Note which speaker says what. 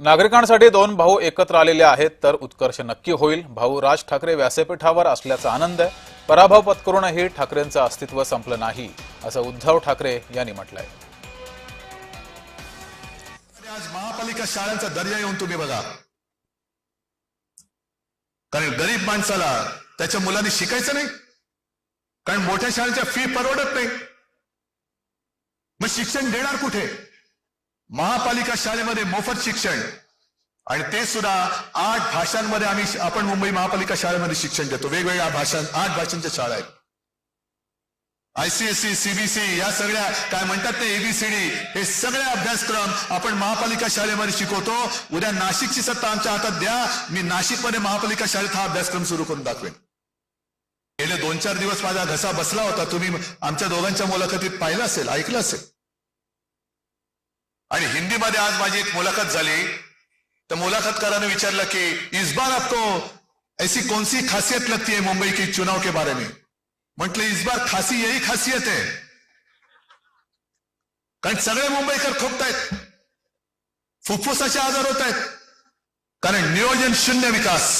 Speaker 1: नागरिकांसाठी दोन भाऊ एकत्र आलेले आहेत तर उत्कर्ष नक्की होईल. भाऊ राज ठाकरे व्यासपीठावर असल्याचा आनंद आहे. पराभव पत्करूनही ठाकरेंचं अस्तित्व संपलं नाही असं उद्धव ठाकरे यांनी म्हटलंय.
Speaker 2: आज महापालिका शाळांचा दर्जा येऊन तुम्ही बघा, कारण गरीब माणसाला त्याच्या मुलांनी शिकायचं नाही, कारण मोठ्या शाळेच्या फी परवडत नाही. मग शिक्षण देणार कुठे? महापालिका शाळेमध्ये मोफत शिक्षण, आणि ते सुद्धा 8 भाषांमध्ये आपण मुंबई महापालिका शाळेमध्ये शिक्षण देतो. वेगवेगळ्या भाषा, 8 भाषांच्या शाळा आहेत. ICSE, CBSE या सगळ्या काय म्हणतात ते ABCD, हे सगळे अभ्यासक्रम आपण महापालिका शाळेमध्ये शिकवतो. उद्या नाशिकची सत्ता आमच्या हातात द्या, मी नाशिकमध्ये महापालिका शाळेत हा अभ्यासक्रम सुरू करून दाखवेन. गेले 2-4 दिवस माझा घसा बसला होता. तुम्ही आमच्या दोघांच्या मुलाखतीत पाहिलं असेल, ऐकलं असेल. आणि हिंदीमध्ये आज माझी एक मुलाखत झाली, तर मुलाखतकाराने विचारलं की इस बार आपको ऐसी कौन सी खासियत लगती है मुंबई के चुनाव के बारे में? म्हटलं इस बार खासी यही खासियत है, कारण सगळे मुंबईकर खोकतायत, फुफ्फुसाचे आजार होत आहेत, कारण नियोजन शून्य विकास.